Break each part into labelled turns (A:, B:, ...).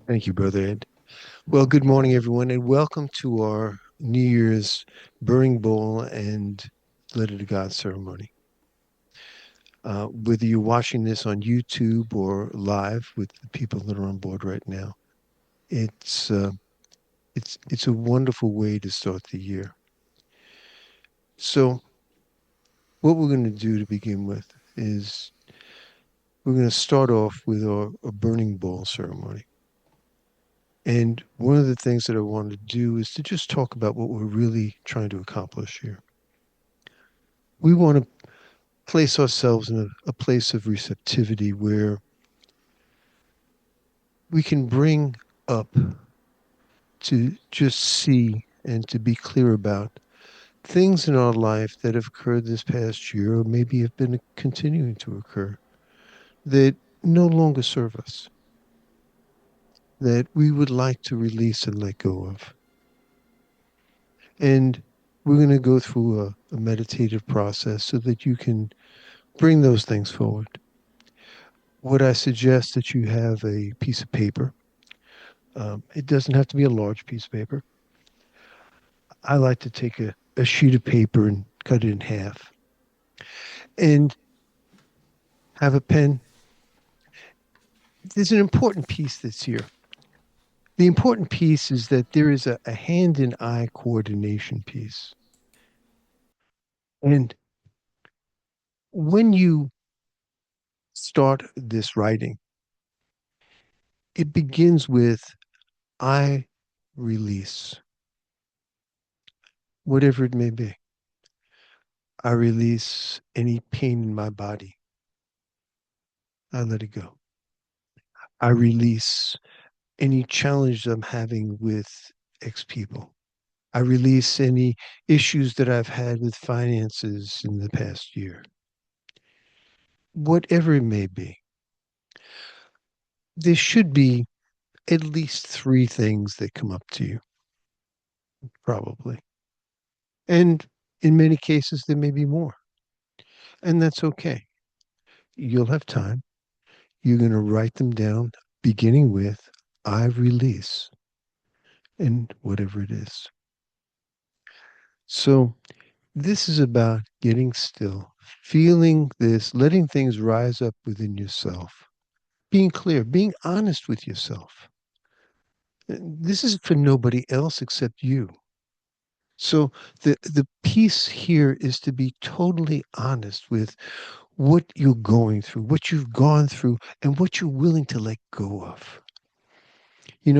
A: Thank you, Brother Ed. Well, good morning, everyone, and welcome to our New Year's Burning Bowl and Letter to God ceremony. Whether you're watching this on YouTube or live with the people that are on board right now, it's uh, it's a wonderful way to start the year. So, what we're going to do to begin with is we're going to start off with our burning bowl ceremony. And one of the things that I want to do is to just talk about what we're really trying to accomplish here. We want to place ourselves in a place of receptivity where we can bring up to just see and to be clear about things in our life that have occurred this past year or maybe have been continuing to occur that no longer serve us, that we would like to release and let go of. And we're going to go through a meditative process so that you can bring those things forward. What I suggest that you have a piece of paper. It doesn't have to be a large piece of paper. I like to take a sheet of paper and cut it in half and have a pen. There's an important piece that's here. The important piece is that there is a hand and eye coordination piece. And when you start this writing, it begins with I release, whatever it may be. I release any pain in my body. I let it go. I release any challenge I'm having with X people. I release any issues that I've had with finances in the past year. Whatever it may be, there should be at least three things that come up to you, probably. And in many cases, there may be more. And that's okay. You'll have time. You're going to write them down, beginning with I release and whatever it is. So this is about getting still, feeling this, letting things rise up within yourself, being clear, being honest with yourself. This is for nobody else except you. So the piece here is to be totally honest with what you're going through, what you've gone through, and what you're willing to let go of.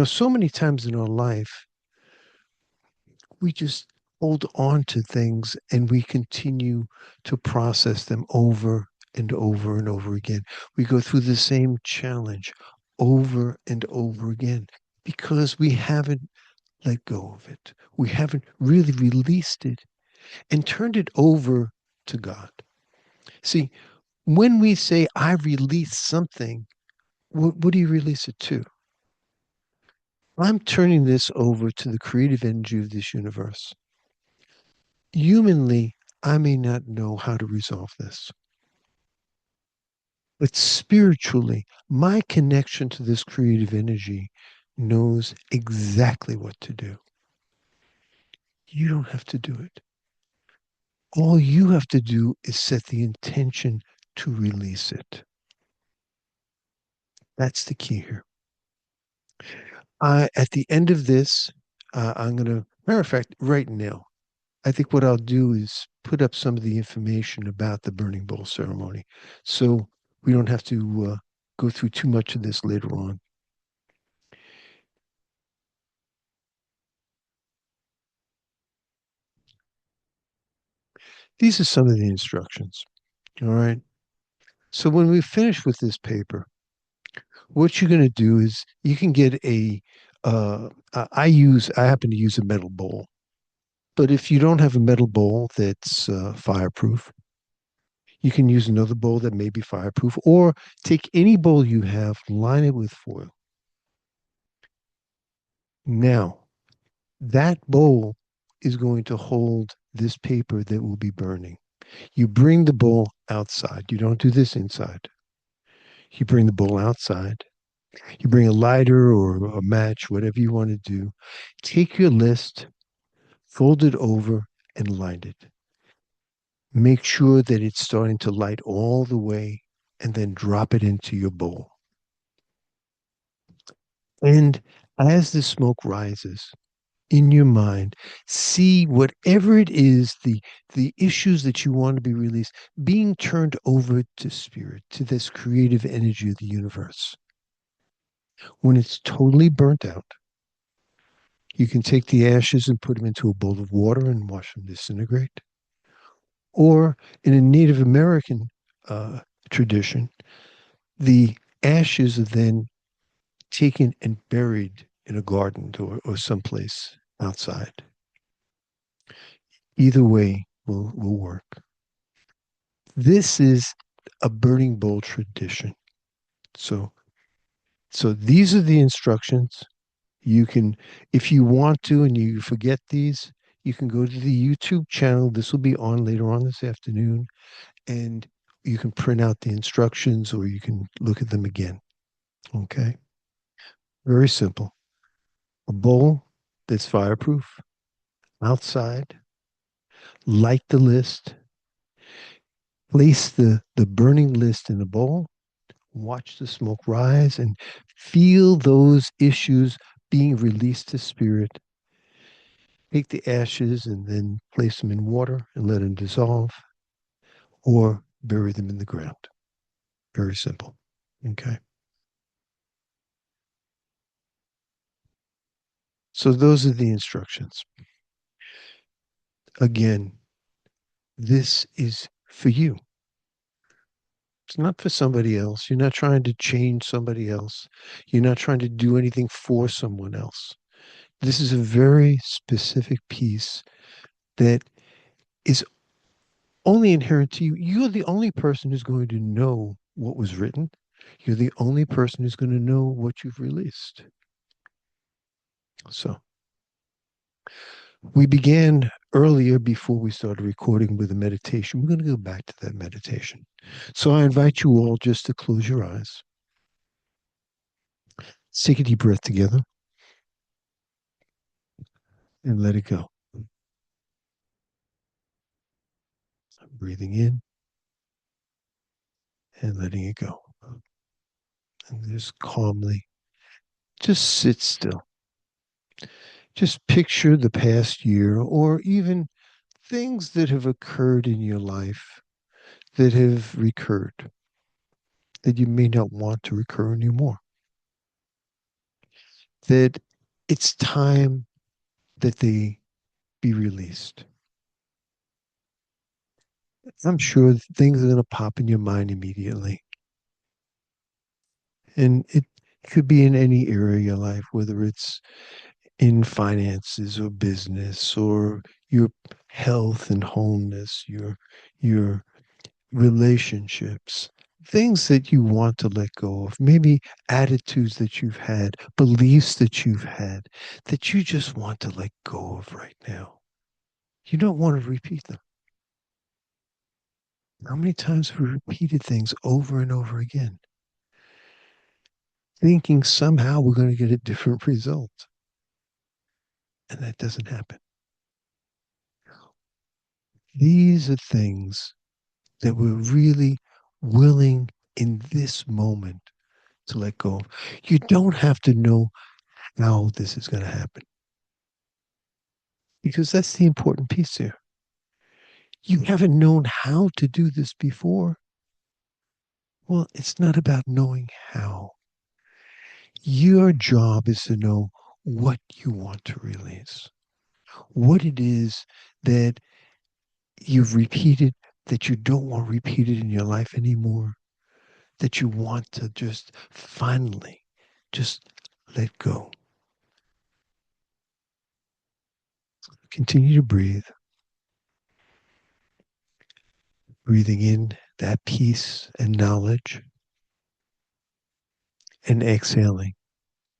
A: So many times in our life, we just hold on to things and we continue to process them over and over and over again. We go through the same challenge over and over again because we haven't let go of it. We haven't really released it and turned it over to God. See, when we say, I release something, what do you release it to? I'm turning this over to the creative energy of this universe. Humanly, I may not know how to resolve this, but spiritually, my connection to this creative energy knows exactly what to do. You don't have to do it. All you have to do is set the intention to release it. That's the key here. At the end of this, I'm going to, matter of fact, right now, I think what I'll do is put up some of the information about the burning bowl ceremony. So we don't have to go through too much of this later on. These are some of the instructions. All right. So when we finish with this paper, what you're going to do is you can get I happen to use a metal bowl, but if you don't have a metal bowl that's fireproof, you can use another bowl that may be fireproof, or take any bowl you have, line it with foil. Now, that bowl is going to hold this paper that will be burning. You bring the bowl outside. You don't do this inside. You bring the bowl outside You bring a lighter or a match, whatever you want to do. Take your list, fold it over, and light it. Make sure that it's starting to light all the way, and then drop it into your bowl. And as the smoke rises in your mind, see whatever it is, the issues that you want to be released, being turned over to spirit, to this creative energy of the universe. When it's totally burnt out, you can take the ashes and put them into a bowl of water and watch them disintegrate. Or in a Native American uh, tradition, the ashes are then taken and buried in a garden or someplace outside. Either way will work. This is a burning bowl tradition. So, so these are the instructions. You can, if you want to, and you forget these, you can go to the YouTube channel. This will be on later on this afternoon, and you can print out the instructions or you can look at them again. Okay. Very simple. A bowl that's fireproof outside, light the list, place the burning list in a bowl, watch the smoke rise, and feel those issues being released to spirit. Take the ashes and then place them in water and let them dissolve, or bury them in the ground. Very simple. Okay. So those are the instructions. Again, this is for you. It's not for somebody else. You're not trying to change somebody else. You're not trying to do anything for someone else. This is a very specific piece that is only inherent to you. You're the only person who's going to know what was written. You're the only person who's going to know what you've released. So we began earlier before we started recording with a meditation. We're going to go back to that meditation. So I invite you all just to close your eyes. Take a deep breath together and let it go. Breathing in and letting it go. And just calmly, just sit still. Just picture the past year or even things that have occurred in your life that have recurred that you may not want to recur anymore. That it's time that they be released. I'm sure things are going to pop in your mind immediately. And it could be in any area of your life, whether it's in finances or business or your health and wholeness, your relationships, things that you want to let go of, maybe attitudes that you've had, beliefs that you've had that you just want to let go of right now. You don't want to repeat them. How many times have we repeated things over and over again, thinking somehow we're going to get a different result? And that doesn't happen. These are things that we're really willing in this moment to let go of. You don't have to know how this is going to happen because that's the important piece here. You haven't known how to do this before. Well, it's not about knowing how. Your job is to know what you want to release, what it is that you've repeated that you don't want repeated in your life anymore, that you want to just finally just let go. Continue to breathe, breathing in that peace and knowledge, and exhaling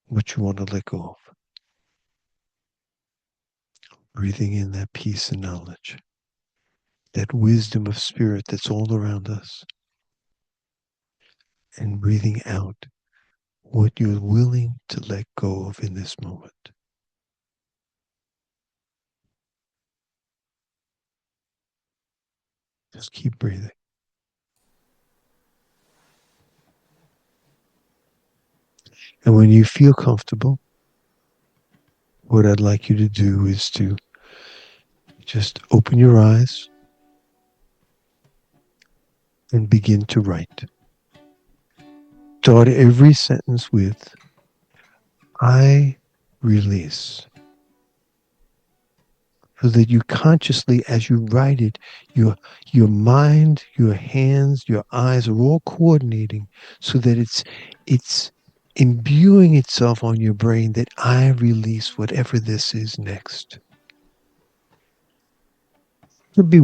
A: what you want to let go of. Breathing in that peace and knowledge, that wisdom of spirit that's all around us, and breathing out what you're willing to let go of in this moment. Just keep breathing. And when you feel comfortable, what I'd like you to do is to just open your eyes and begin to write. Start every sentence with, I release. So that you consciously, as you write it, your mind, your hands, your eyes are all coordinating so that it's imbuing itself on your brain that I release whatever this is next. Could be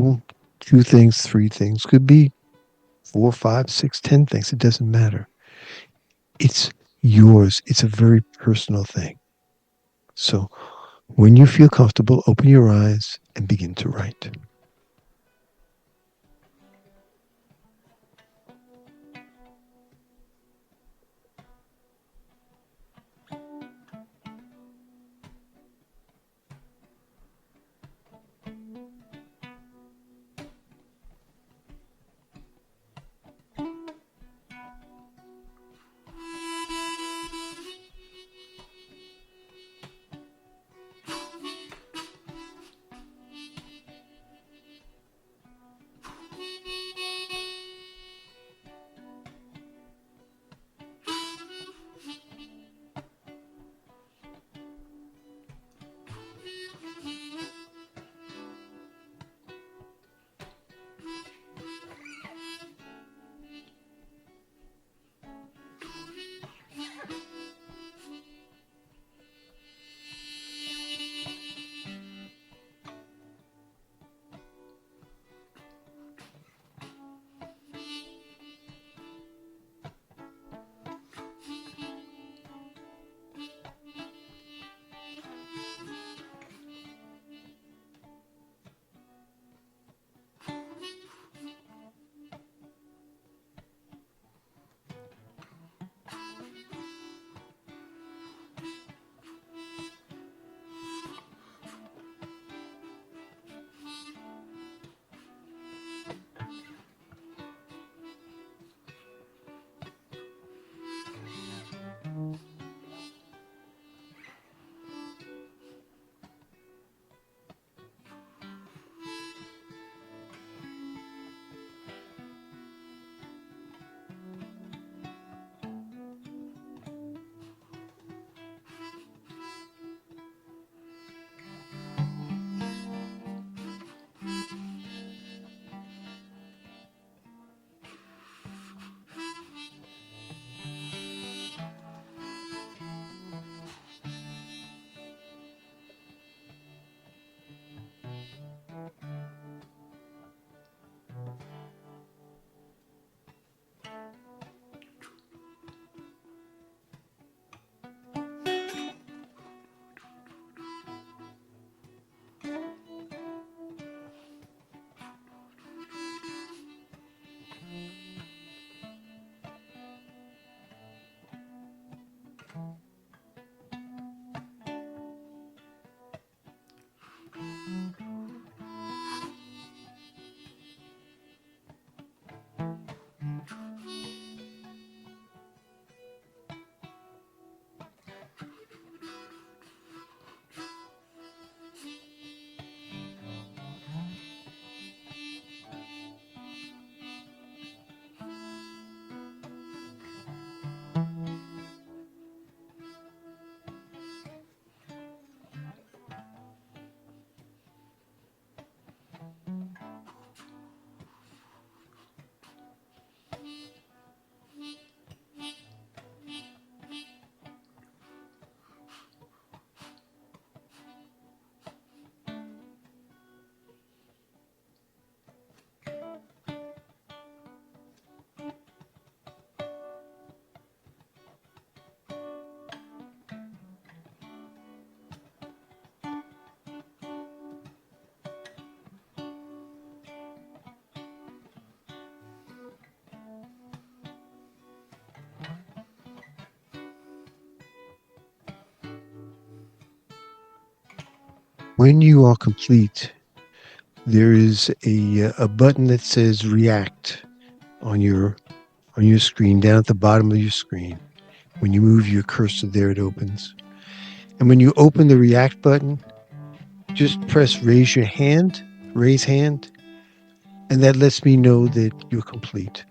A: two things, three things, could be four, five, six, 10 things. It doesn't matter. It's yours. It's a very personal thing. So when you feel comfortable, open your eyes and begin to write. When you are complete, there is a button that says react on your screen, down at the bottom of your screen. When you move your cursor there, it opens. And when you open the react button, just press raise hand, and that lets me know that you're complete.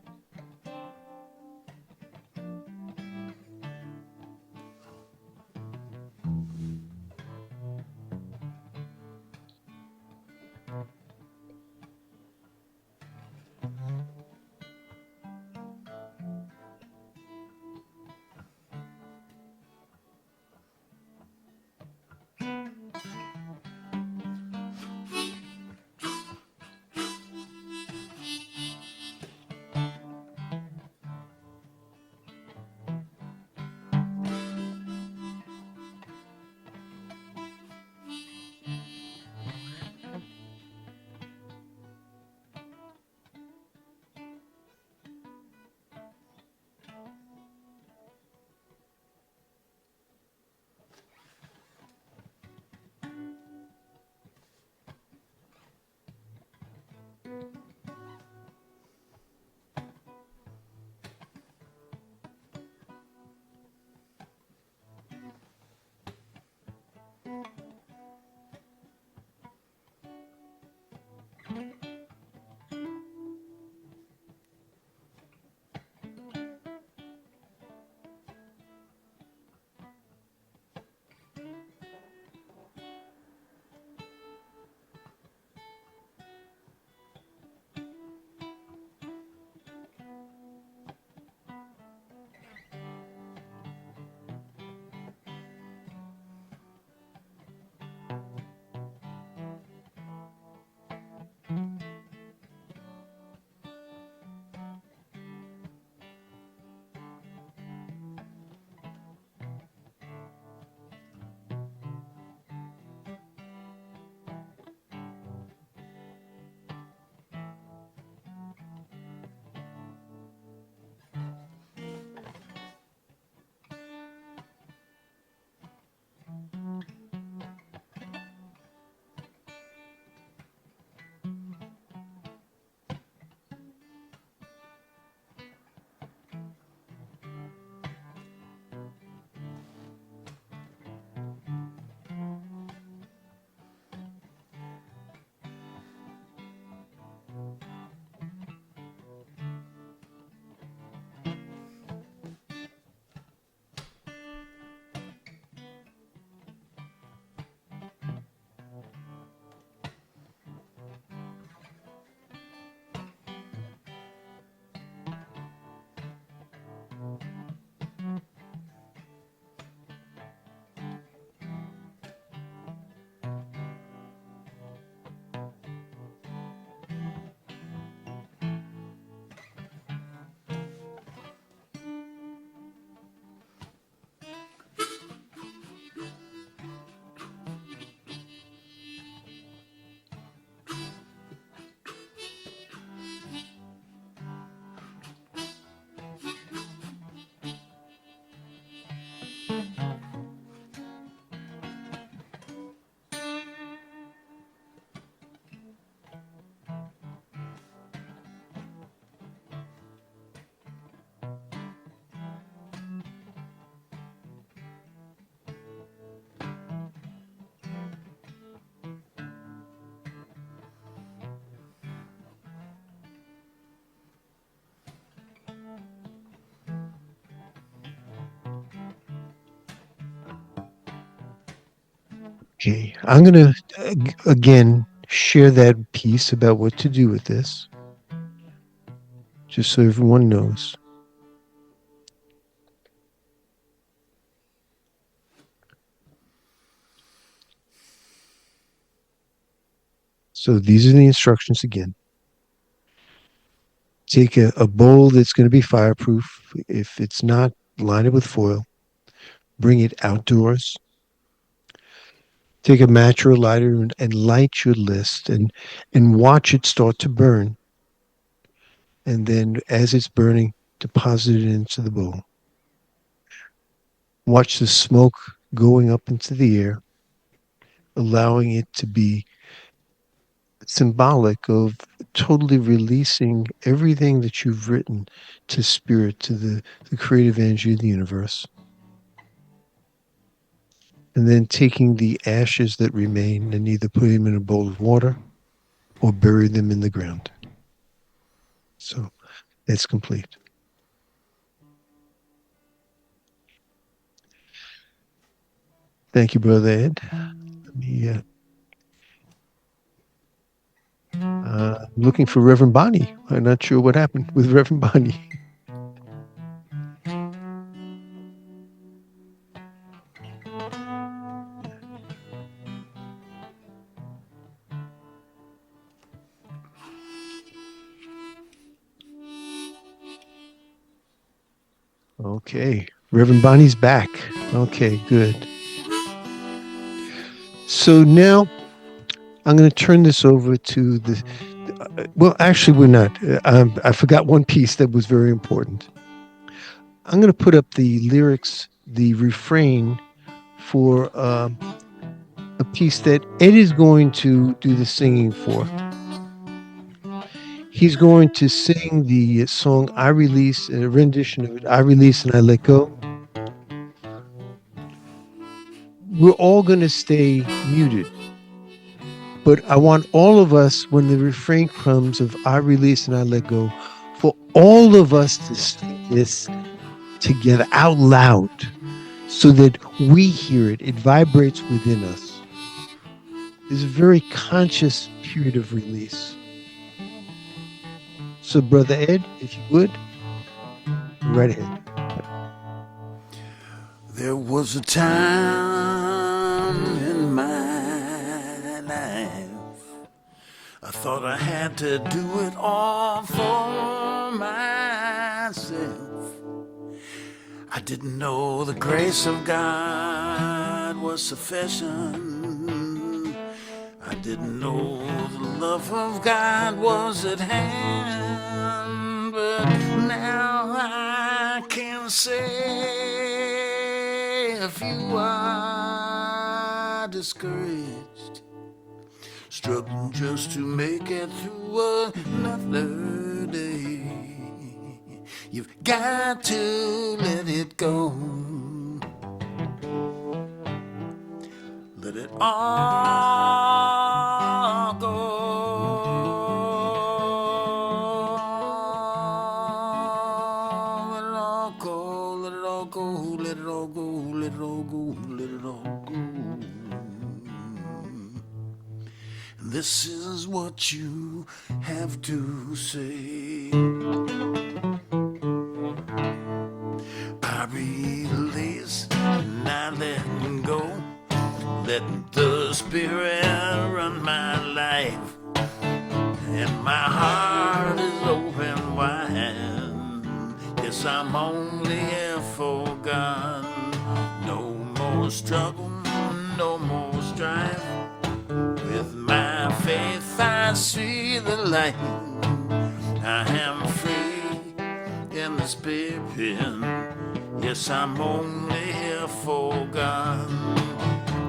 A: Okay, I'm going to again share that piece about what to do with this, just so everyone knows. So these are the instructions again. Take a bowl that's going to be fireproof. If it's not, line it with foil. Bring it outdoors. Take a match or a lighter and light your list and watch it start to burn. And then as it's burning, deposit it into the bowl. Watch the smoke going up into the air. allowing it to be symbolic of totally releasing everything that you've written to spirit, to the creative energy of the universe, and then taking the ashes that remain and either putting them in a bowl of water or bury them in the ground. So it's complete. Thank you, Brother Ed. Let me, looking for Reverend Bonnie. I'm not sure what happened with Reverend Bonnie. Okay, Reverend Bonnie's back. Okay, good. So now I'm going to turn this over to the. Well, actually, we're not. I forgot one piece that was very important. I'm going to put up the lyrics, the refrain for a piece that Ed is going to do the singing for. He's going to sing the song I Release, a rendition of it, I Release and I Let Go. We're all going to stay muted, but I want all of us, when the refrain comes of I Release and I Let Go, for all of us to sing this together out loud so that we hear it. It vibrates within us. It's a very conscious period of release. So, Brother Ed, if you would, right ahead.
B: There was a time in my life I thought I had to do it all for myself. I didn't know the grace of God was sufficient. I didn't know the love of God was at hand. But now I can say if you are discouraged, struggling just to make it through another day, you've got to let it go. Let it all go. Let it all go. Let it all go. Let it all go. Let it all go. Let it all go. This is what you have to say. I release and I let go. Let the Spirit run my life, and my heart is open wide. Yes, I'm only here for God. No more struggle, no more strife. With my faith I see the light. I am free in the Spirit. Yes, I'm only here for God.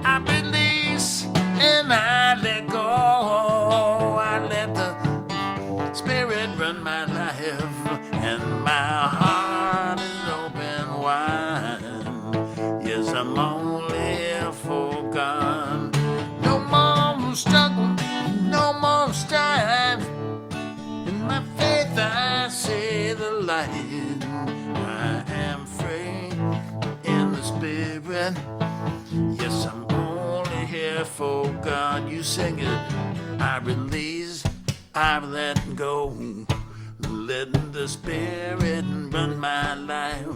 B: I release and I let go. I let the Spirit run my life, and my heart is open wide. Yes, I'm only here for God. No more struggle, no more strife. In my faith I see the light. I am free in the Spirit. Yes, I'm only here for God. You sing it. I release, I let go. Let the Spirit run my life.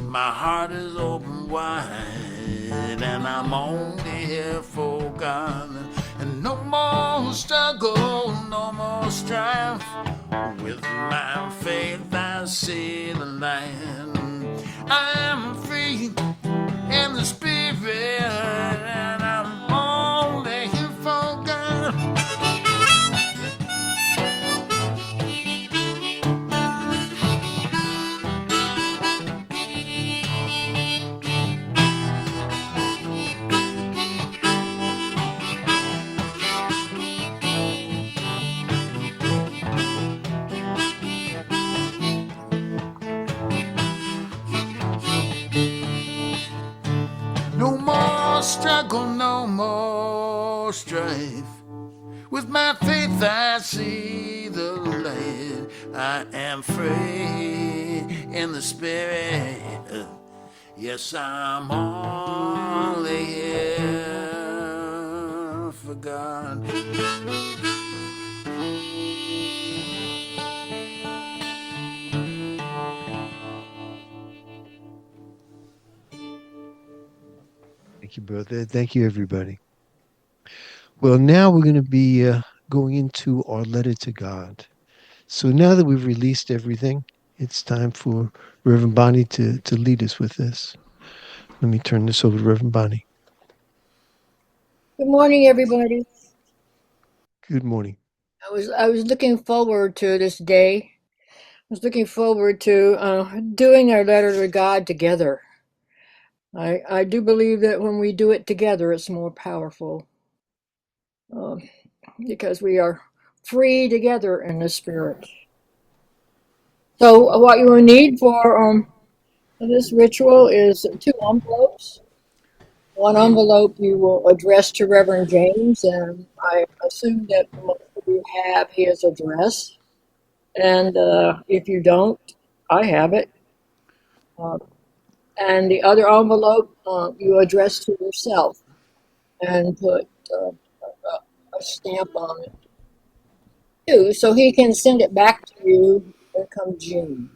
B: My heart is open wide, and I'm only here for God. And no more struggle, no more strife. With my faith I see the light. I am free in the Spirit, and I'm only here for God. struggle, no more strife. With my faith I see the light. I am free in the spirit. Yes, I'm only here for God.
A: Thank you, brother. Thank you, everybody. Well, now we're going to be going into our letter to God. So now that we've released everything, it's time for Reverend Bonnie to lead us with this. Let me turn this over to Reverend Bonnie.
C: Good morning, everybody.
A: Good morning.
C: I was looking forward to this day. I was looking forward to doing our letter to God together. I do believe that when we do it together, it's more powerful um, because we are free together in the spirit. So, what you will need for this ritual is two envelopes. One envelope you will address to Reverend James, and I assume that most of you have his address. And if you don't, I have it. Uh, and the other envelope you address to yourself and put a stamp on it too, so he can send it back to you come June.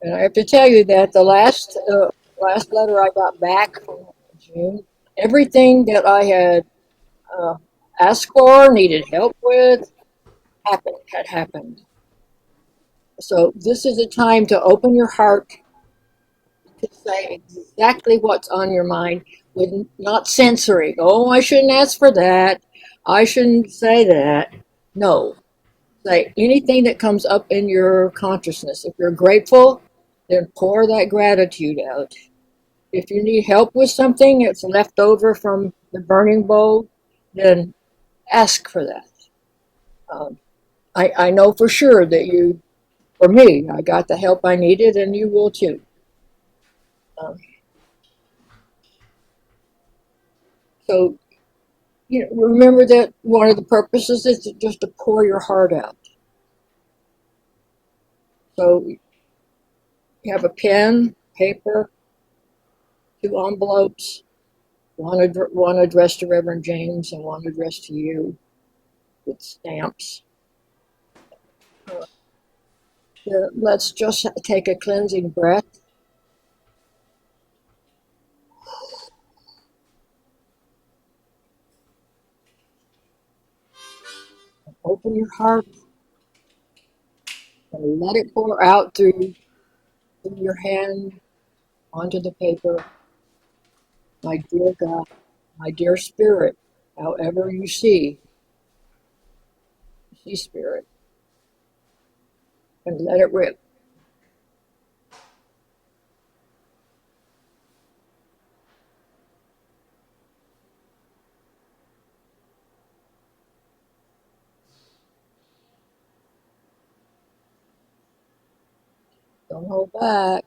C: And I have to tell you that the last letter I got back from June, everything that I had uh, asked for, needed help with, had happened. So this is a time to open your heart to say exactly what's on your mind with not censoring. Oh, I shouldn't ask for that. I shouldn't say that. No. Say anything that comes up in your consciousness. If you're grateful, then pour that gratitude out. If you need help with something that's left over from the burning bowl, then ask for that. Um, I know for sure that for me, I got the help I needed, and you will too. Um, so remember that one of the purposes is just to pour your heart out. So you have a pen, paper, two envelopes, one addressed to Reverend James and one addressed to you with stamps. Let's just take a cleansing breath. Open your heart and let it pour out through your hand onto the paper. My dear God, my dear Spirit, however you see Spirit, and let it rip. Don't hold back.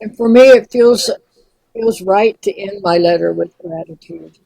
C: And for me, it feels right to end my letter with gratitude.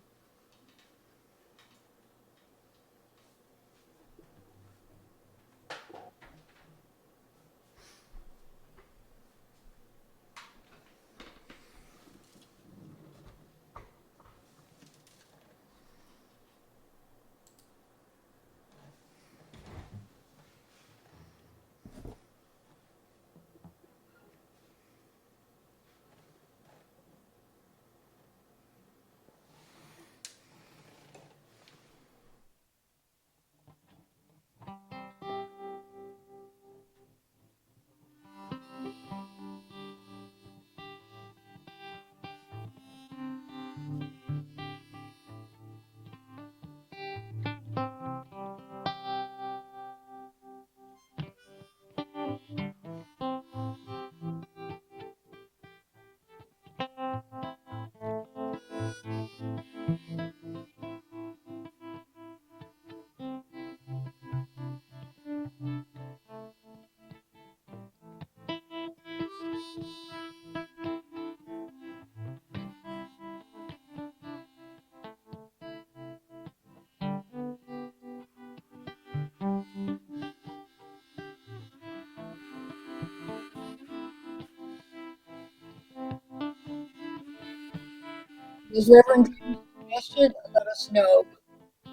C: As Reverend James suggested, let us know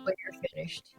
C: when you're finished.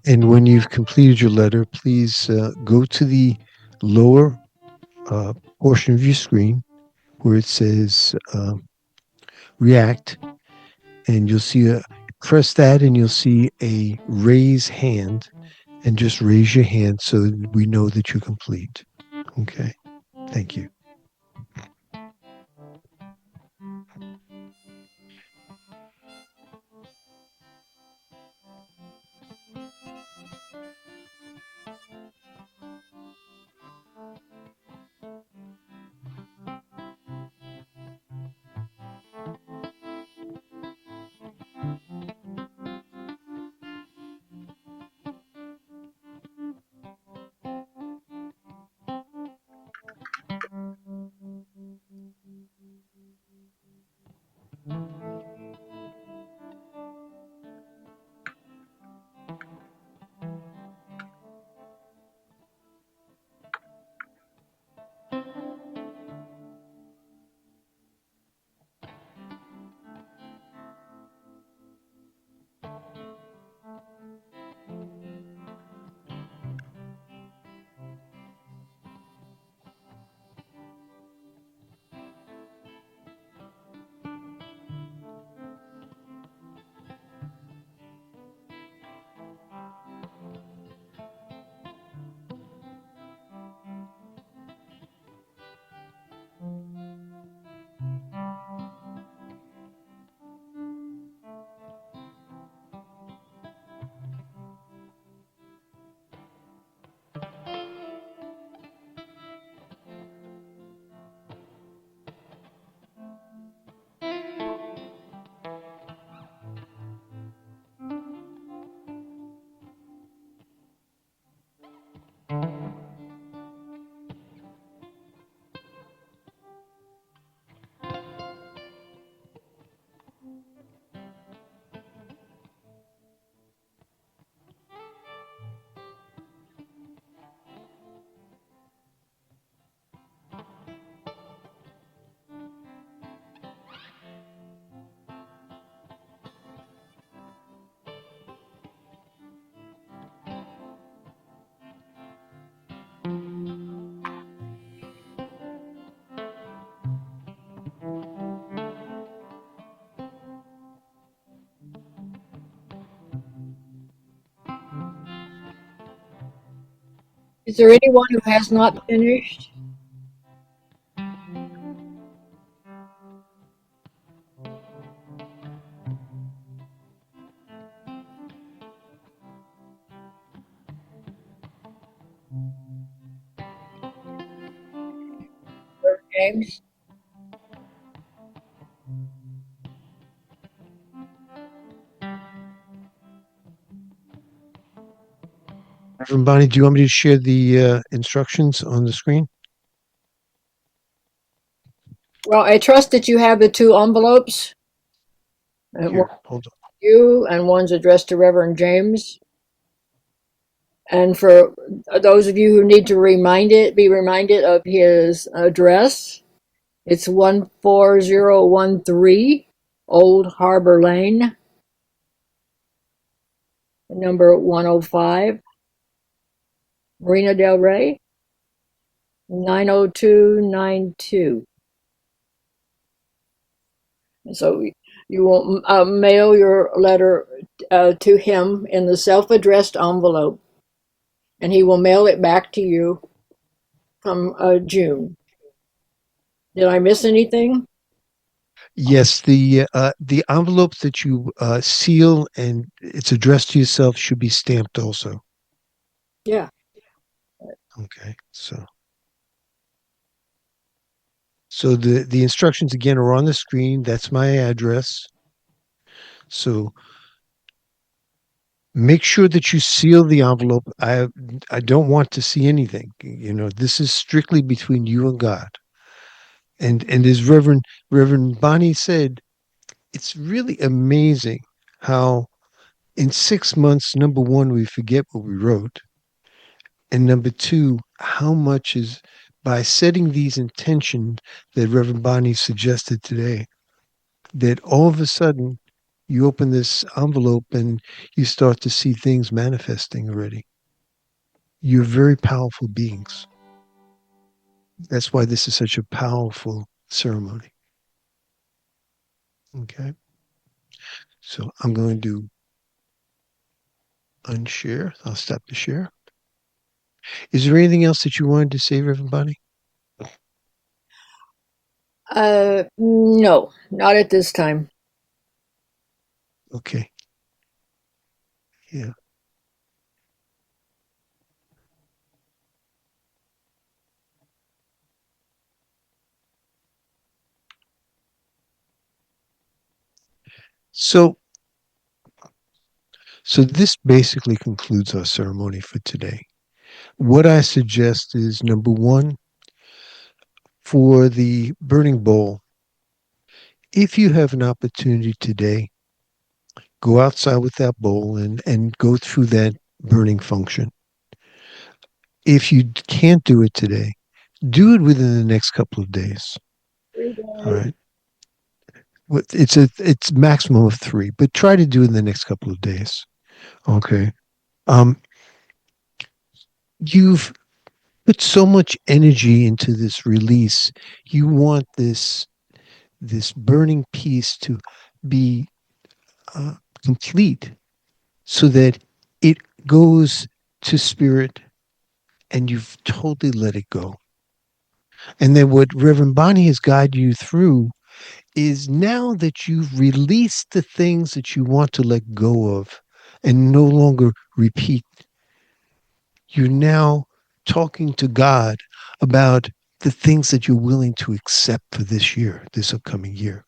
A: And when you've completed your letter, please go to the lower uh, portion of your screen where it says react, and you'll see press that, and you'll see a raise hand, and just raise your hand so that we know that you're complete. Okay. Thank you.
C: Is there anyone who has not finished? James?
A: Reverend Bonnie, do you want me to share the instructions on the screen?
C: Well, I trust that you have the two envelopes. One
A: Here, hold on.
C: to you and one's addressed to Reverend James. And for those of you who need to be reminded of his address. It's 14013 Old Harbor Lane, number 105, Marina del Rey, 90292. So you will mail your letter to him in the self addressed envelope, and he will mail it back to you come June. Did I miss anything?
A: Yes, the envelope that you seal and it's addressed to yourself should be stamped also.
C: Yeah.
A: Okay, so the instructions again are on the screen. That's my address. So make sure that you seal the envelope. I don't want to see anything. You know, this is strictly between you and God. And as Reverend Bonnie said, it's really amazing how in 6 months, number one, we forget what we wrote. And number two, how much is by setting these intentions that Reverend Bonnie suggested today, that all of a sudden you open this envelope and you start to see things manifesting already. You're very powerful beings. That's why this is such a powerful ceremony. Okay. So I'm going to unshare. I'll stop the share. Is there anything else that you wanted to say, Reverend Bonnie?
C: No, not at this time.
A: Okay. Yeah. So so this basically concludes our ceremony for today. What I suggest is number one, for the burning bowl, if you have an opportunity today, go outside with that bowl and go through that burning function. If you can't do it today, do it within the next couple of days.
C: 3 days.
A: All right. It's maximum of three, but try to do it in the next couple of days. Okay. Um, you've put so much energy into this release. You want this burning piece to be uh, complete so that it goes to spirit and you've totally let it go. And then what Reverend Bonnie has guided you through is now that you've released the things that you want to let go of and no longer repeat, you're now talking to God about the things that you're willing to accept for this year, this upcoming year.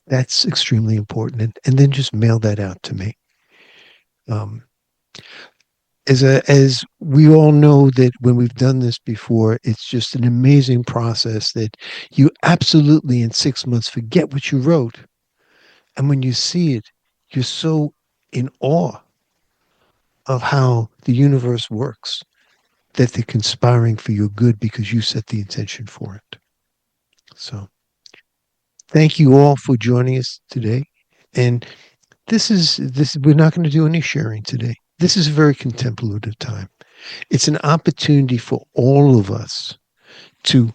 A: That's extremely important. And then just mail that out to me. Um, as we all know that when we've done this before, it's just an amazing process that you absolutely in 6 months forget what you wrote. And when you see it, you're so in awe of how the universe works that they're conspiring for your good because you set the intention for it. So thank you all for joining us today. And this we're not going to do any sharing today. This is a very contemplative time. It's an opportunity for all of us to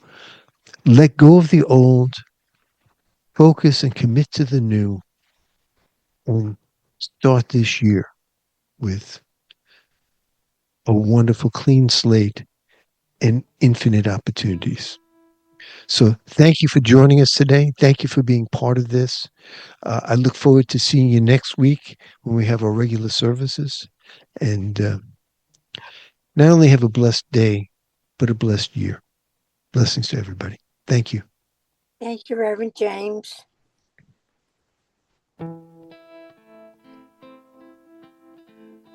A: let go of the old, focus and commit to the new, and start this year with a wonderful clean slate, and infinite opportunities. So thank you for joining us today. Thank you for being part of this. I look forward to seeing you next week when we have our regular services. And not only have a blessed day, but a blessed year. Blessings to everybody. Thank you.
D: Thank you, Reverend James.